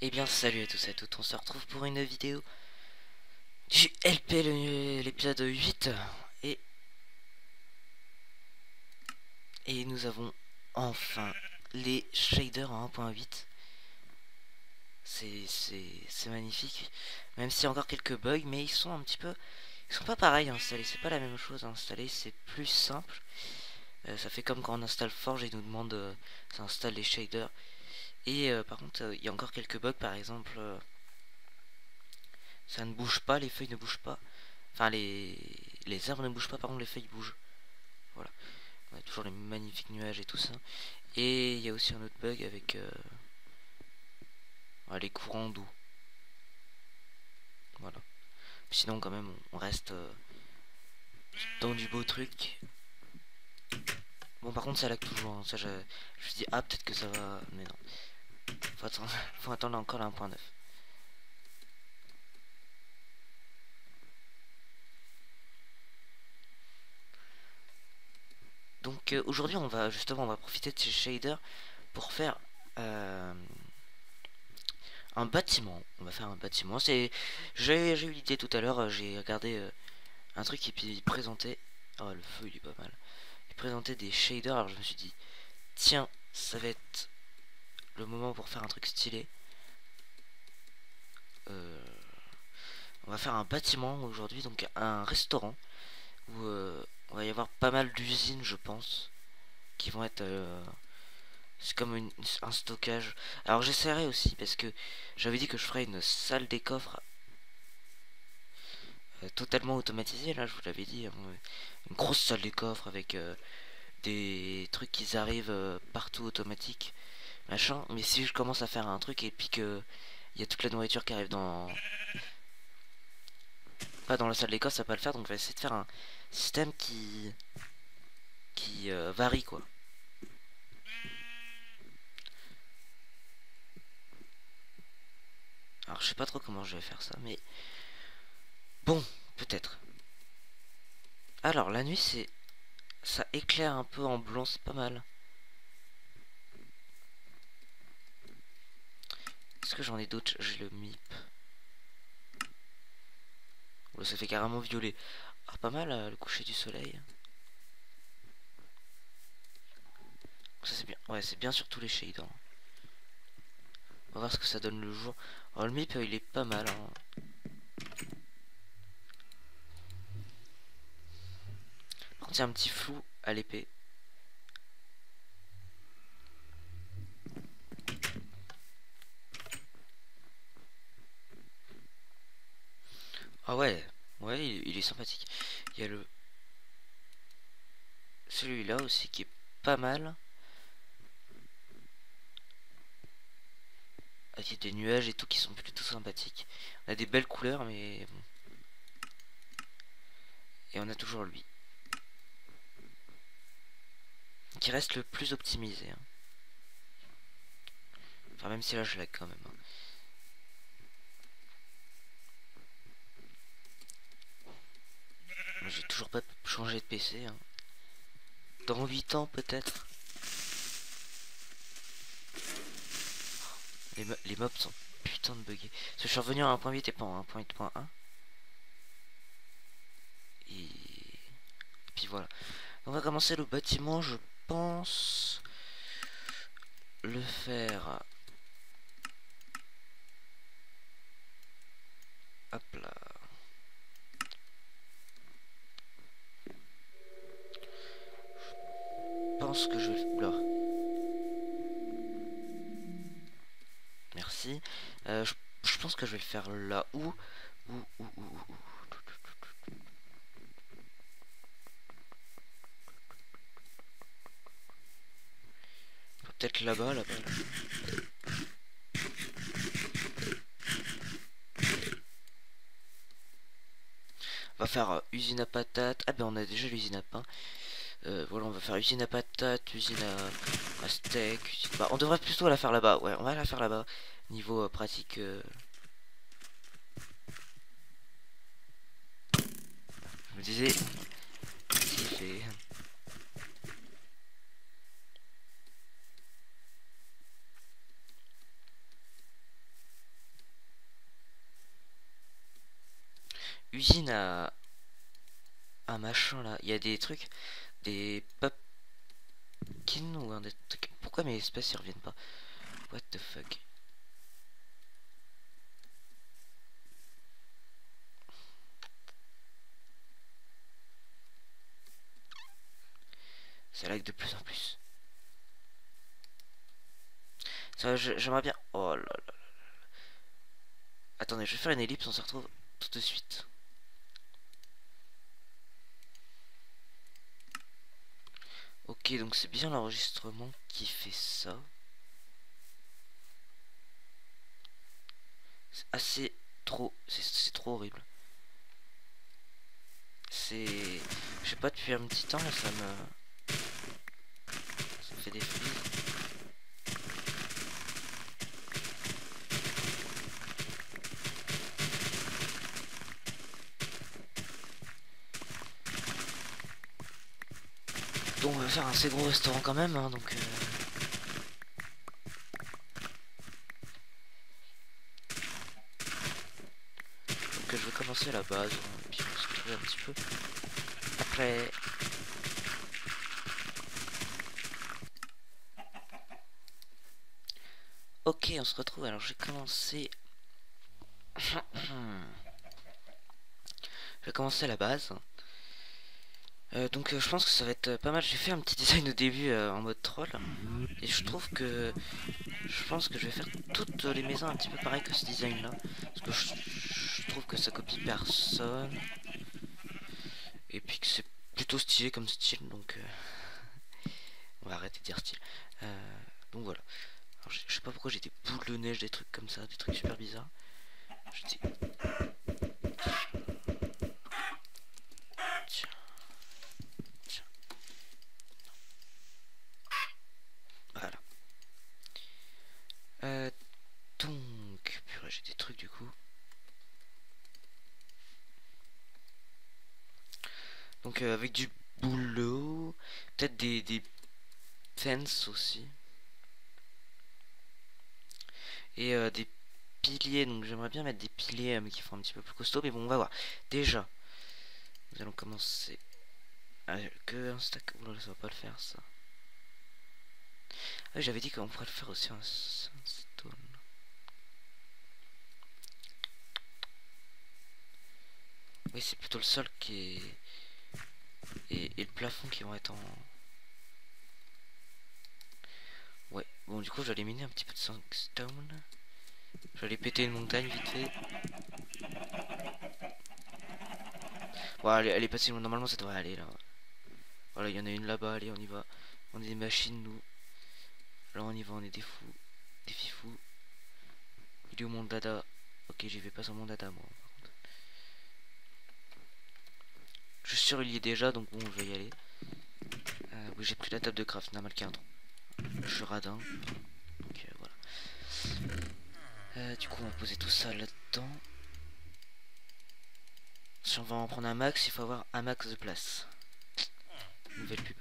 Eh bien salut à tous et à toutes, on se retrouve pour une vidéo du LP, l'épisode 8 et, et nous avons enfin les shaders en 1.8. C'est magnifique, même s'il y a encore quelques bugs, mais ils sont un petit peu, ils sont pas pareils à installer, c'est pas la même chose à installer, c'est plus simple. Ça fait comme quand on installe Forge et il nous demande ça installe les shaders. Et par contre il y a encore quelques bugs, par exemple ça ne bouge pas, les feuilles ne bougent pas. Enfin, les arbres ne bougent pas, par contre les feuilles bougent. Voilà. On a toujours les magnifiques nuages et tout ça. Et il y a aussi un autre bug avec les courants d'eau. Voilà. Sinon, quand même, on reste dans du beau truc. Bon, par contre, ça lag toujours. Hein. Ça, je me dis, ah, peut-être que ça va. Mais non. Faut attendre encore la 1.9. Donc, aujourd'hui, on va profiter de ces shaders pour faire. Un bâtiment. On va faire un bâtiment. J'ai eu l'idée tout à l'heure. J'ai regardé un truc qui présentait. Oh, le feu il est pas mal. Il présentait des shaders. Alors je me suis dit, tiens, ça va être le moment pour faire un truc stylé. Euh, on va faire un bâtiment aujourd'hui, donc un restaurant où on va y avoir pas mal d'usines, je pense, qui vont être. C'est comme un stockage. Alors j'essaierai aussi parce que j'avais dit que je ferais une salle des coffres totalement automatisée. Là, je vous l'avais dit, une grosse salle des coffres avec des trucs qui arrivent partout automatique, machin. Mais si je commence à faire un truc et puis que il y a toute la nourriture qui arrive dans pas dans la salle des coffres, ça va pas le faire. Donc on va essayer de faire un système qui varie quoi. Alors je sais pas trop comment je vais faire ça, mais bon, peut-être. Alors la nuit c'est ça éclaire un peu en blanc, c'est pas mal. Est-ce que j'en ai d'autres? J'ai le MIP. Oh, ça fait carrément violet. Ah, pas mal le coucher du soleil. Ça c'est bien. Ouais, c'est bien sur tous les shades. Hein. On va voir ce que ça donne le jour. Alors le MIP il est pas mal. Hein. Par contre, il y a un petit flou à l'épée. Ah ouais, ouais, il est sympathique. Il y a le celui-là aussi qui est pas mal. Ah, il y a des nuages et tout qui sont plutôt sympathiques. On a des belles couleurs, mais bon. Et on a toujours lui qui reste le plus optimisé. Hein. Enfin, même si là je lag quand même. Hein. J'ai toujours pas changé de PC. Hein. Dans 8 ans peut-être. Les mobs sont putain de buggés. Parce que je suis revenu à 1.8 et pas en 1.8.1. Et puis voilà. On va commencer le bâtiment, je pense le faire. Hop là. Je pense que je vais. Oula. Merci. Je pense que je vais le faire là où. Peut-être là-bas, là-bas. On va faire usine à patates. Ah ben on a déjà l'usine à pain. Voilà, on va faire usine à patates, usine à steak. Bah, on devrait plutôt la faire là-bas. Ouais, on va la faire là-bas. Niveau pratique. Je me disais. Si fait. usine à machin là. Il y a des trucs, des pumpkins ou un des trucs. Pourquoi mes espèces ils reviennent pas? What the fuck? Ça lag de plus en plus. Ça, j'aimerais bien. Oh là là. Attendez, je vais faire une ellipse, on se retrouve tout de suite. Ok, donc c'est bien l'enregistrement qui fait ça. C'est assez trop. C'est trop horrible. C'est. Je sais pas, depuis un petit temps, là, ça me fait des frises. Donc on va faire un assez gros restaurant quand même, hein, donc je vais commencer à la base, hein, et puis on va se retrouver un petit peu après. Ok, on se retrouve, alors j'ai commencé. Je vais commencer à la base. Donc je pense que ça va être pas mal. J'ai fait un petit design au début en mode troll. Et je trouve que je pense que je vais faire toutes les maisons un petit peu pareil que ce design là. Parce que je trouve que ça copie personne. Et puis que c'est plutôt stylé comme style. Donc on va arrêter de dire style. Donc voilà. Alors, je sais pas pourquoi j'ai des boules de neige, des trucs comme ça, des trucs super bizarres. Je dis... Tiens. Tiens. Voilà. Donc, purée, j'ai des trucs du coup. Donc avec du boulot, peut-être des fences aussi. Et des piliers, donc j'aimerais bien mettre des piliers mais qui font un petit peu plus costaud. Mais bon, on va voir. Déjà, nous allons commencer. Ah, que un stack. Oula, ça va pas le faire ça. Ah, j'avais dit qu'on pourrait le faire aussi un stone. Oui, c'est plutôt le sol qui est. Et le plafond qui vont être en. Ouais, bon, du coup, j'allais miner un petit peu de sandstone. J'allais péter une montagne vite fait. Bon, elle est pas si loin. Normalement, ça devrait aller là. Voilà, il y en a une là-bas. Allez, on y va. On est des machines, nous. Là, on y va, on est des fous. Des fifous. Il est où mon dada? Ok, j'y vais pas sans mon dada, moi. Je suis sûr, il y est déjà, donc bon, je vais y aller. Oui, j'ai plus la table de craft, normal qu'il y a un trou. Je suis radin. Donc voilà. Du coup, on va poser tout ça là-dedans. Si on va en prendre un max, il faut avoir un max de place. Nouvelle pub.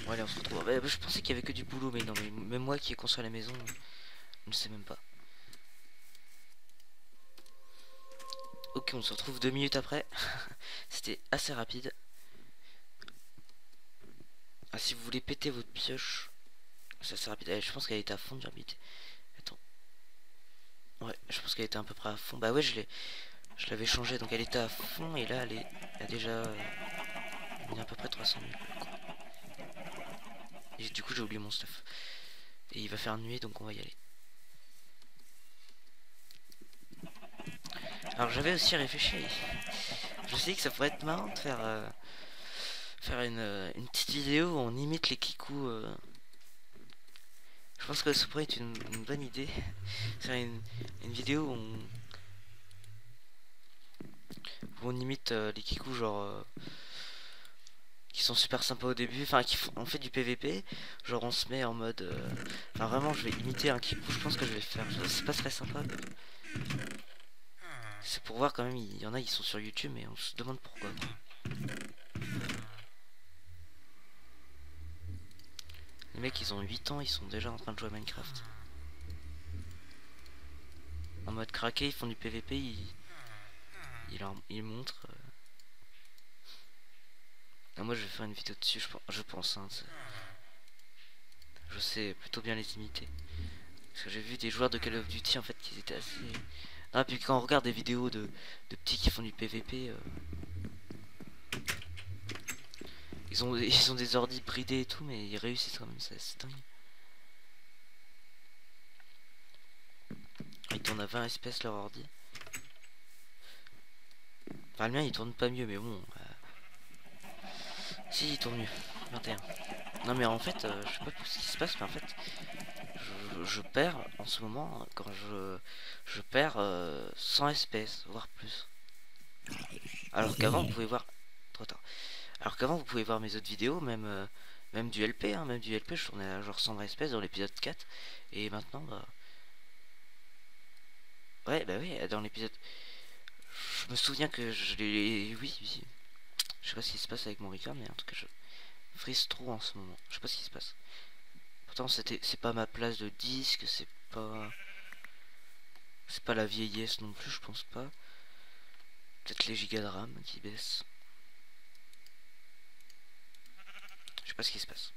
Bon, allez, on se retrouve. Je pensais qu'il y avait que du boulot, mais non, mais même moi qui ai construit la maison, je ne sais même pas. Ok, on se retrouve 2 minutes après. C'était assez rapide. Ah, si vous voulez péter votre pioche, c'est assez rapide. Allez, je pense qu'elle était à fond de gerbite. Attends. Ouais, je pense qu'elle était à peu près à fond. Bah ouais, je l'avais changé, donc elle était à fond et là elle a déjà mis à peu près 300 000. Et du coup j'ai oublié mon stuff. Et il va faire nuit, donc on va y aller. Alors j'avais aussi réfléchi. Je sais que ça pourrait être marrant de faire une petite vidéo où on imite les kikous. Je pense que ça pourrait être une bonne idée. Faire une vidéo où on imite les kikous genre qui sont super sympas au début, enfin on fait du PVP, genre on se met en mode enfin vraiment je vais imiter un kikou, je pense que je vais le faire, c'est pas très sympa, c'est pour voir quand même, il y en a ils sont sur YouTube mais on se demande pourquoi. Les mecs ils ont 8 ans, ils sont déjà en train de jouer à Minecraft. en mode craqué, ils font du PVP, ils montrent. Moi je vais faire une vidéo dessus, je pense hein, je sais plutôt bien les imiter. Parce que j'ai vu des joueurs de Call of Duty en fait qui étaient assez... Ah, puis quand on regarde des vidéos de petits qui font du PVP, ils ont des ordis bridés et tout, mais ils réussissent quand même, c'est dingue. Ils tournent à 20 FPS leur ordi. Enfin le mien il tourne pas mieux, mais bon... Si, il tourne mieux. 21. Non mais en fait, je sais pas ce qui se passe, mais en fait, je perds en ce moment, quand je perds 100 FPS, voire plus. Alors qu'avant, vous pouvez voir... Trop tard. Alors qu'avant, vous pouvez voir mes autres vidéos, même du LP, hein, même du LP, je tournais à genre 120 FPS dans l'épisode 4. Et maintenant, bah... Ouais, bah oui, dans l'épisode... Je me souviens que je l'ai... Oui, oui. Je sais pas ce qui se passe avec mon record, mais en tout cas, je frise trop en ce moment. Je sais pas ce qui se passe. Pourtant, c'est pas ma place de disque, c'est pas... C'est pas la vieillesse non plus, je pense pas. Peut-être les gigas de RAM qui baissent. Je sais pas ce qui se passe.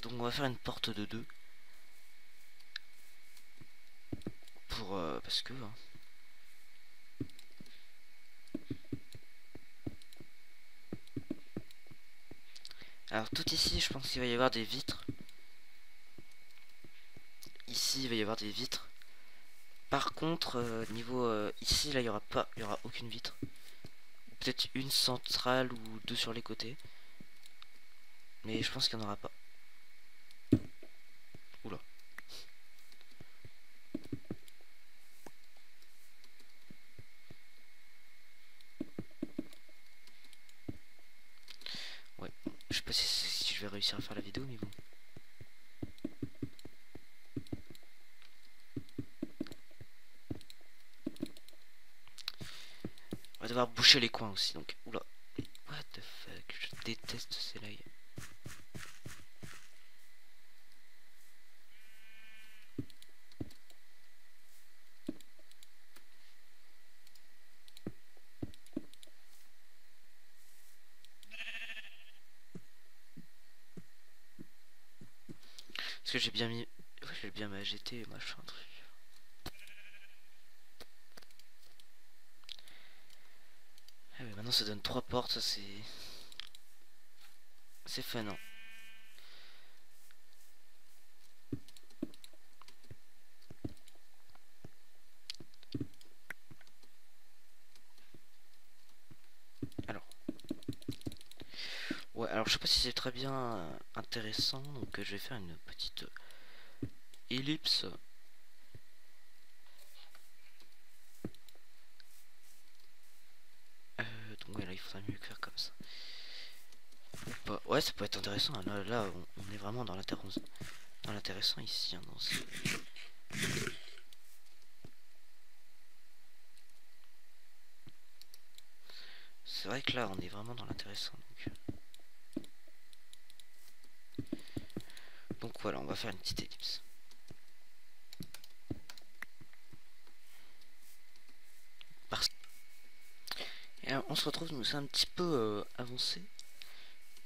Donc on va faire une porte de 2. Pour... parce que... Hein. Alors tout ici, je pense qu'il va y avoir des vitres. Ici, il va y avoir des vitres. Par contre, niveau... ici, là, il y aura pas... Il y aura aucune vitre. Peut-être une centrale ou deux sur les côtés. Mais je pense qu'il n'y en aura pas. Oula. Ouais. Je sais pas si je vais réussir à faire la vidéo, mais bon. On va devoir boucher les coins aussi, donc... Oula. What the fuck, je déteste ces lags. Parce que j'ai bien mis... Ouais, j'ai bien ma GT, machin, truc. Ah ouais, maintenant ça donne 3 portes, ça c'est... C'est fun, hein. Alors... Ouais, alors je sais pas si c'est très bien intéressant, donc je vais faire une petite ellipse. Donc ouais, là il faudrait mieux faire comme ça. Bah, ouais, ça peut être intéressant. Là, on est vraiment dans l'intéressant ici. Hein, c'est vrai que là, on est vraiment dans l'intéressant. Donc voilà, on va faire une petite ellipse. Et alors, on se retrouve, nous c'est un petit peu avancé.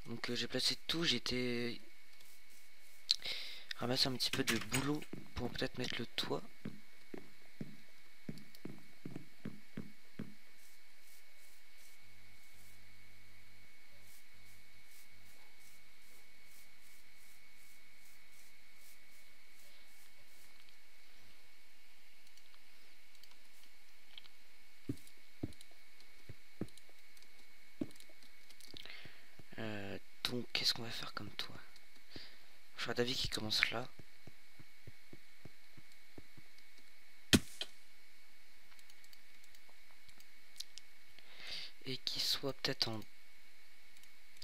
Donc j'ai placé tout, j'ai été ramasser un petit peu de boulot pour peut-être mettre le toit. Donc qu'est-ce qu'on va faire comme toit? Je vois David qui commence là. Et qui soit peut-être en...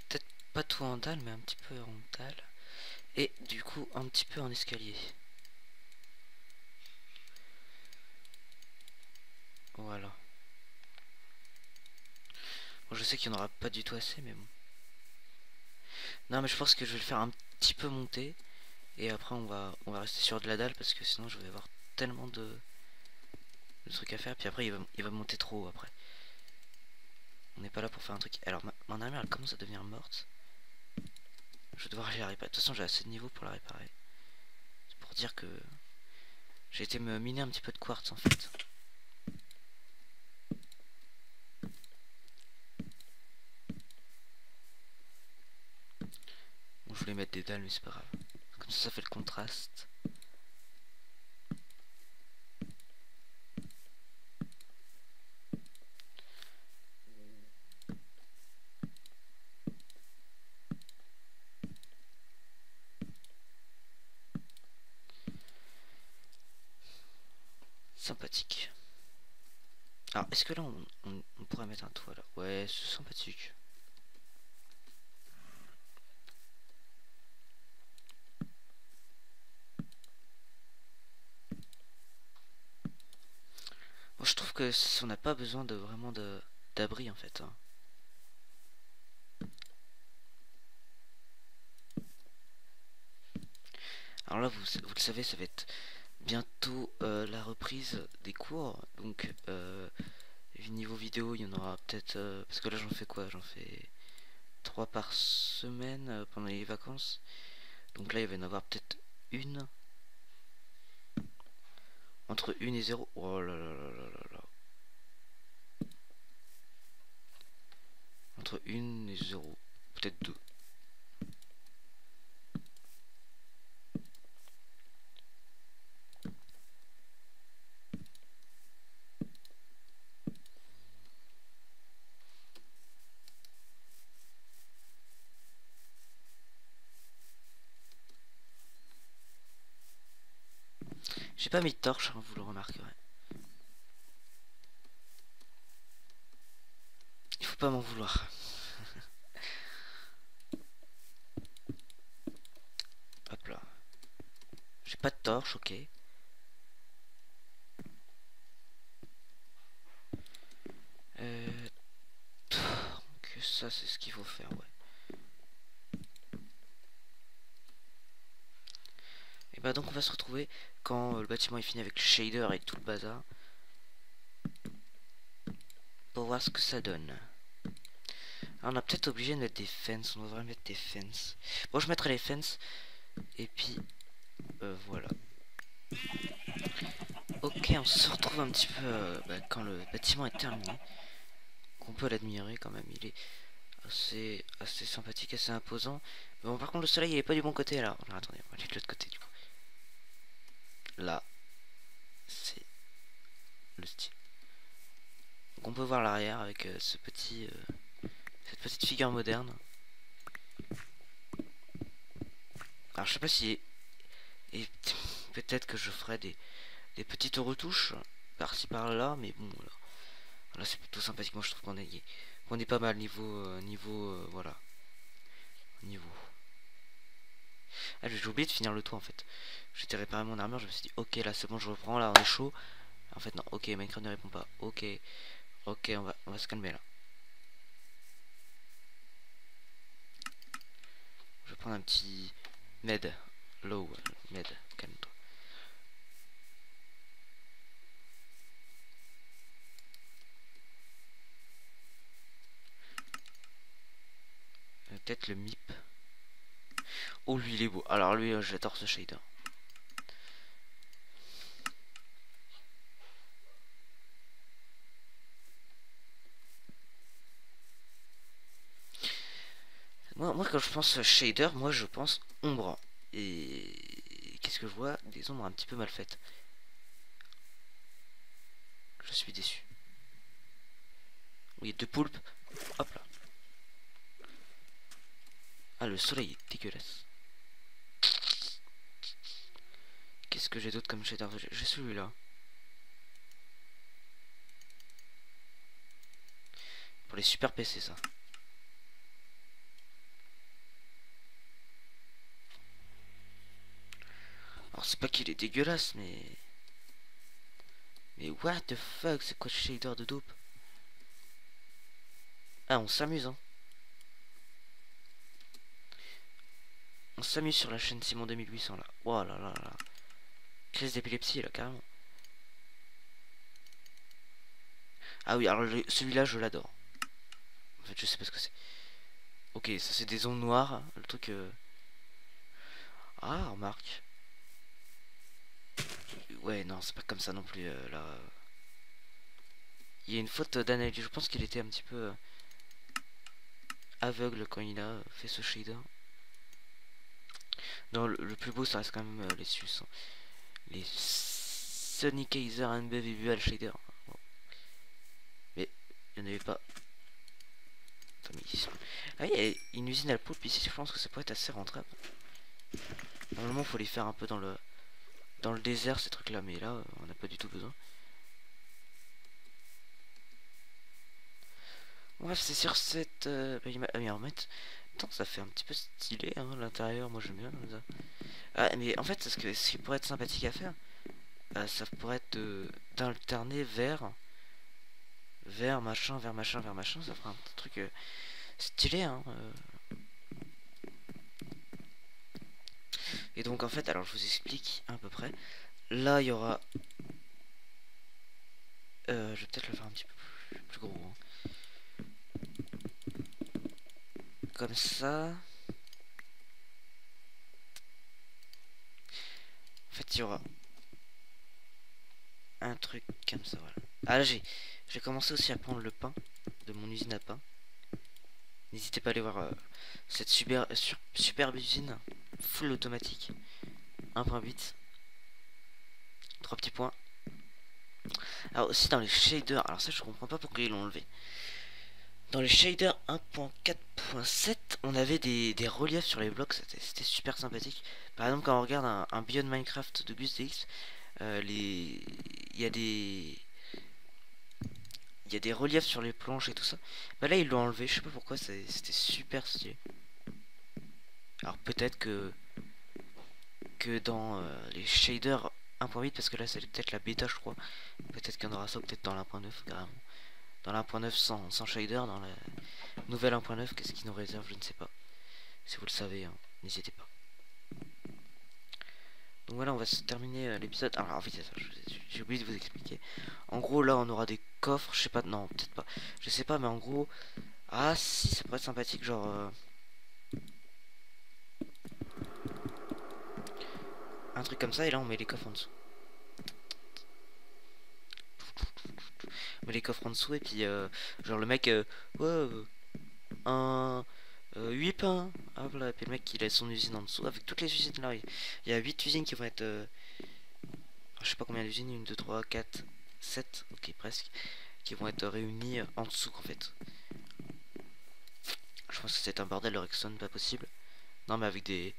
Peut-être pas tout en dalle, mais un petit peu en dalle. Et du coup, un petit peu en escalier. Voilà. Bon, je sais qu'il n'y en aura pas du tout assez, mais bon. Non, mais je pense que je vais le faire un petit peu monter. Et après on va rester sur de la dalle parce que sinon je vais avoir tellement de trucs à faire. Puis après il va monter trop haut après. On n'est pas là pour faire un truc. Alors mon armure elle commence à devenir morte. Je vais devoir aller la réparer. De toute façon j'ai assez de niveau pour la réparer. C'est pour dire que j'ai été me miner un petit peu de quartz en fait. Bon, je voulais mettre des dalles mais c'est pas grave. Comme ça fait le contraste. Sympathique. Alors est-ce que là on pourrait mettre un toit là? Ouais, c'est sympathique. Bon, je trouve que on n'a pas besoin de vraiment d'abri en fait. Hein. Alors là, vous le savez, ça va être bientôt la reprise des cours. Donc, niveau vidéo, il y en aura peut-être... parce que là, j'en fais quoi? J'en fais 3 par semaine pendant les vacances. Donc là, il va y en avoir peut-être une. Entre 1 et 0. Oh là là là là là là. Entre 1 et 0. Peut-être 2. J'ai pas mis de torche, hein, vous le remarquerez. Il faut pas m'en vouloir. Hop là. J'ai pas de torche, ok. Que ça, c'est ce qu'il faut faire, ouais. Et bah donc on va se retrouver quand le bâtiment est fini avec le shader et tout le bazar. Pour voir ce que ça donne. Alors on a peut-être obligé de mettre des fences, on devrait mettre des fences. Bon, je mettrai les fences. Et puis, voilà. Ok, on se retrouve un petit peu quand le bâtiment est terminé. Qu'on peut l'admirer quand même, il est assez sympathique, assez imposant. Mais bon, par contre le soleil il est pas du bon côté alors. Alors attendez, on va aller de l'autre côté du coup. Là, c'est le style. Donc on peut voir l'arrière avec cette petite figure moderne. Alors je sais pas si... Et peut-être que je ferai des petites retouches par-ci par-là, mais bon, là c'est plutôt sympathique. Moi je trouve qu'on est pas mal niveau voilà, niveau. Ah, j'ai oublié de finir le tour en fait. J'étais réparé mon armure, je me suis dit ok là c'est bon, je reprends, là on est chaud. En fait non, ok, Minecraft ne répond pas. Ok, ok, on va se calmer là. Je vais prendre un petit med, low, med, calme-toi. Peut-être le MIP. Oh lui il est beau. Alors lui j'adore ce shader. Moi quand je pense shader, moi je pense ombre. Et qu'est-ce que je vois? Des ombres un petit peu mal faites. Je suis déçu. Oui, deux poulpes. Hop là. Ah, le soleil est dégueulasse. Qu'est-ce que j'ai d'autre comme shader? J'ai celui-là. Pour les super PC, ça. Alors, c'est pas qu'il est dégueulasse, mais... Mais what the fuck, c'est quoi ce shader de dope? Ah, on s'amuse, hein. On s'amuse sur la chaîne Simon 2800 là. Oh là là là. Crise d'épilepsie là, carrément. Ah oui, alors celui-là, je l'adore. En fait, je sais pas ce que c'est. Ok, ça c'est des ondes noires. Le truc. Ah, remarque. Ouais, non, c'est pas comme ça non plus. Là. Il y a une faute d'analyse. Je pense qu'il était un petit peu aveugle quand il a fait ce shader. Non, le plus beau, ça reste quand même les Sus. Hein. Les Sunny Kaiser Unbelievable Shader. Bon. Mais il n'y en avait pas. Attends, mais ah, il y a une usine à la poulpe ici. Je pense que ça pourrait être assez rentable. Normalement, il faut les faire un peu dans le désert, ces trucs-là. Mais là, on n'a pas du tout besoin. Bref, c'est sur cette... bah, ah, mais en fait... Attends, ça fait un petit peu stylé, hein, l'intérieur. Moi, j'aime bien ça. Ah, mais en fait, ce qui pourrait être sympathique à faire, ça pourrait être d'alterner vers machin, vers machin, vers machin. Ça fera un truc stylé, hein. Et donc, en fait, alors, je vous explique à peu près. Là, il y aura... je vais peut-être le faire un petit peu plus gros. Hein. Comme ça. En fait, il y aura un truc comme ça, voilà. Ah, là, j'ai commencé aussi à prendre le pain de mon usine à pain. N'hésitez pas à aller voir cette superbe usine full automatique. 1.8. 3 petits points. Alors aussi dans les shaders, alors ça je comprends pas pourquoi ils l'ont enlevé. Dans les shaders 1.4.7, on avait des reliefs sur les blocs, c'était super sympathique. Par exemple, quand on regarde un Beyond Minecraft de GusDX, il y a des reliefs sur les planches et tout ça. Bah là, ils l'ont enlevé, je sais pas pourquoi, c'était super stylé. Alors peut-être que dans les shaders 1.8, parce que là c'est peut-être la bêta je crois, peut-être qu'il y en aura ça, peut-être dans l'1.9 carrément. Dans l'1.9 sans shader, dans la nouvelle 1.9, qu'est-ce qui nous réserve, je ne sais pas. Si vous le savez, hein, n'hésitez pas. Donc voilà, on va se terminer l'épisode. Alors en fait, j'ai oublié de vous expliquer. En gros, là, on aura des coffres, je sais pas, non, peut-être pas. Je sais pas, mais en gros, ah si, ça pourrait être sympathique, genre... un truc comme ça, et là, on met les coffres en dessous. On met les coffres en dessous, et puis, genre, le mec, ouais, un... 8 pains, hop là, et puis le mec, il a son usine en dessous, avec toutes les usines là. Il y a 8 usines qui vont être... je sais pas combien d'usines, 1, 2, 3, 4, 7, ok, presque, qui vont être réunies en dessous, en fait. Je pense que c'est un bordel de Rexon, pas possible. Non, mais avec des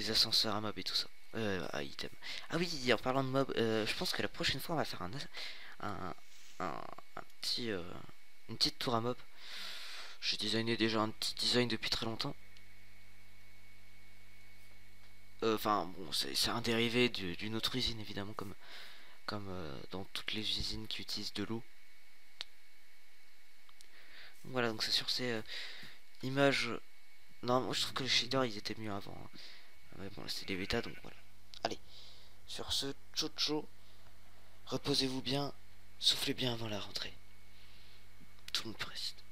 ascenseurs à mob et tout ça. À item. Ah oui, en parlant de mob, je pense que la prochaine fois, on va faire un, un petit, une petite tour à mob. J'ai designé déjà un petit design depuis très longtemps. Enfin, bon, c'est un dérivé d'une autre usine, évidemment, comme dans toutes les usines qui utilisent de l'eau. Voilà, donc c'est sur ces images. Non, moi je trouve que les shaders ils étaient mieux avant. Hein. Mais bon, c'était des bêtas, donc voilà. Allez, sur ce, ciao, reposez-vous bien, soufflez bien avant la rentrée. Tout le monde reste.